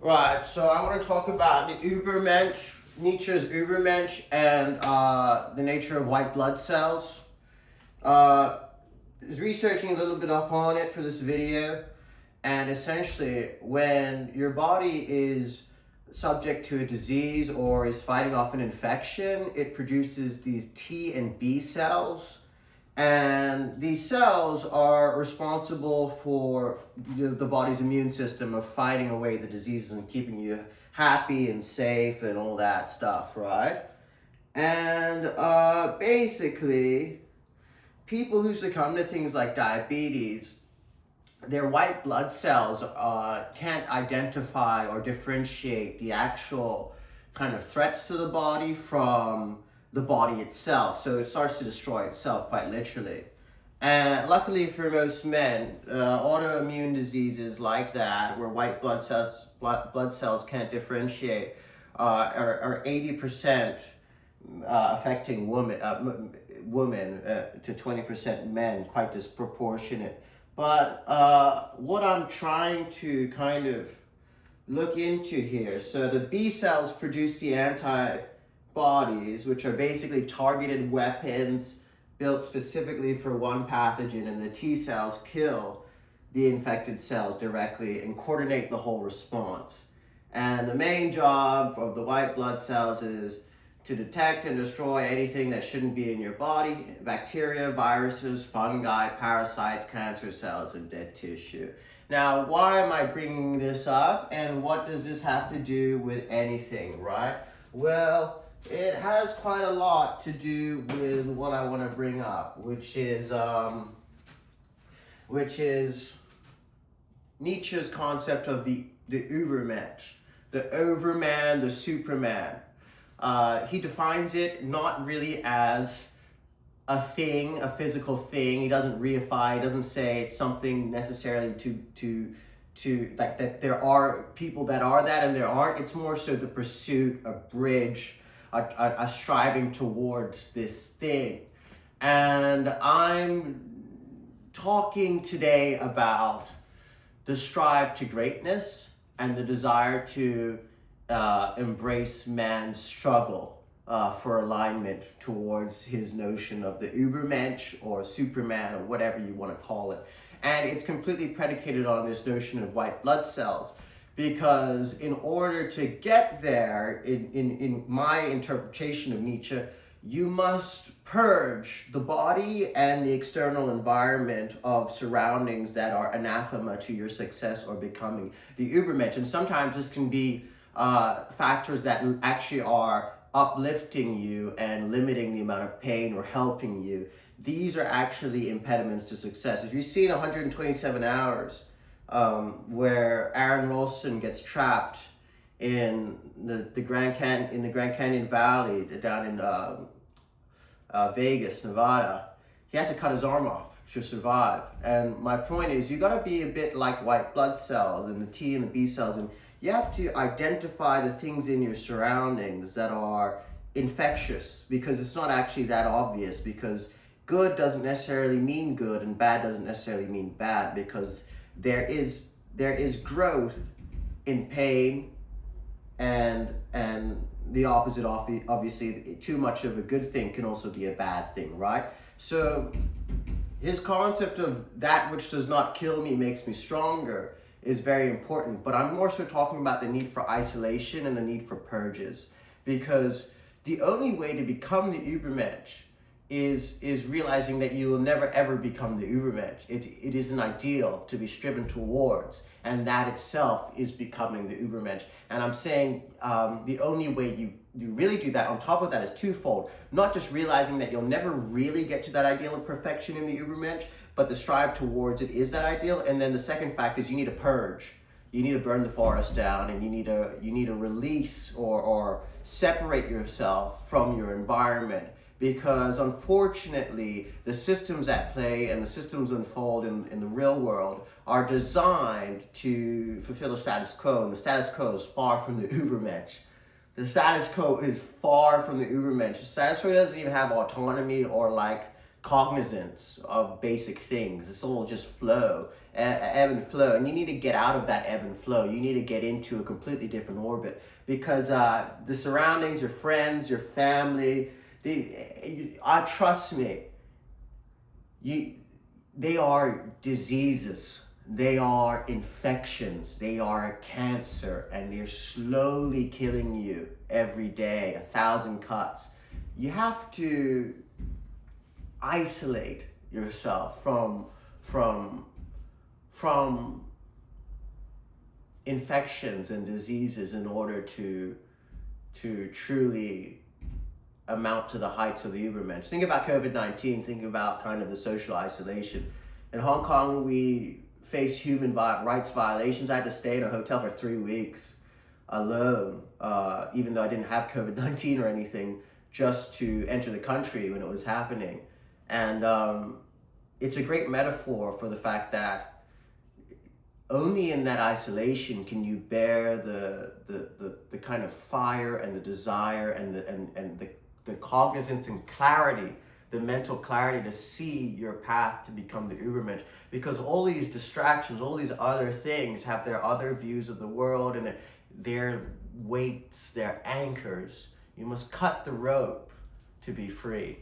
Right, so I want to talk about the Übermensch, Nietzsche's Übermensch, and the nature of white blood cells. I was researching a little bit up on it for this video, and essentially, when your body is subject to a disease or is fighting off an infection, it produces these T and B cells. And these cells are responsible for the body's immune system of fighting away the diseases and keeping you happy and safe and all that stuff, right? And basically, people who succumb to things like diabetes, their white blood cells can't identify or differentiate the actual kind of threats to the body from the body itself, so it starts to destroy itself quite literally. And luckily for most men, autoimmune diseases like that, where white blood cells can't differentiate, are 80% affecting women to 20% men, quite disproportionate. But what I'm trying to kind of look into here, so the B cells produce the antibodies, which are basically targeted weapons built specifically for one pathogen, and the T cells kill the infected cells directly and coordinate the whole response. And the main job of the white blood cells is to detect and destroy anything that shouldn't be in your body: bacteria, viruses, fungi, parasites, cancer cells, and dead tissue. Now, why am I bringing this up, and what does this have to do with anything, right? Well, it has quite a lot to do with what I want to bring up, which is Nietzsche's concept of the Übermensch, the overman, the superman. He defines it not really as a thing, a physical thing. He doesn't reify. He doesn't say it's something necessarily to like that there are people that are that and there aren't. It's more so the pursuit, a bridge, a striving towards this thing. And I'm talking today about the strive to greatness and the desire to embrace man's struggle for alignment towards his notion of the Übermensch or Superman or whatever you want to call it. And it's completely predicated on this notion of white blood cells, because in order to get there, in my interpretation of Nietzsche, you must purge the body and the external environment of surroundings that are anathema to your success or becoming the Übermensch. And sometimes this can be factors that actually are uplifting you and limiting the amount of pain or helping you. These are actually impediments to success. If you've seen 127 Hours, where Aaron Rolston gets trapped in the Grand Canyon Valley down in Vegas, Nevada, he has to cut his arm off to survive. And my point is, you got to be a bit like white blood cells and the T and the B cells, and you have to identify the things in your surroundings that are infectious, because it's not actually that obvious, because good doesn't necessarily mean good and bad doesn't necessarily mean bad, because there is growth in pain, and the opposite, obviously too much of a good thing can also be a bad thing, right? So his concept of that which does not kill me makes me stronger is very important, but I'm more so talking about the need for isolation and the need for purges, because the only way to become the Übermensch is realizing that you will never ever become the Übermensch. It is an ideal to be striven towards, and that itself is becoming the Übermensch. And I'm saying the only way you really do that on top of that is twofold. Not just realizing that you'll never really get to that ideal of perfection in the Übermensch, but the strive towards it is that ideal. And then the second fact is you need to purge. You need to burn the forest down, and you need to release or separate yourself from your environment. Because unfortunately, the systems at play and the systems unfold in the real world are designed to fulfill the status quo, and the status quo is far from the Übermensch. The status quo is far from the Übermensch. The status quo doesn't even have autonomy or like cognizance of basic things. It's all just flow, ebb and flow. And you need to get out of that ebb and flow. You need to get into a completely different orbit, because the surroundings, your friends, your family, trust me, they are diseases. They are infections. They are cancer, and they're slowly killing you every day, 1,000 cuts. You have to isolate yourself from infections and diseases in order to truly amount to the heights of the Übermensch. Think about COVID-19, think about kind of the social isolation. In Hong Kong, we faced human rights violations. I had to stay in a hotel for 3 weeks alone, even though I didn't have COVID-19 or anything, just to enter the country when it was happening. And it's a great metaphor for the fact that only in that isolation can you bear the kind of fire and the desire and the cognizance and clarity, the mental clarity to see your path to become the Übermensch. Because all these distractions, all these other things have their other views of the world and their weights, their anchors. You must cut the rope to be free.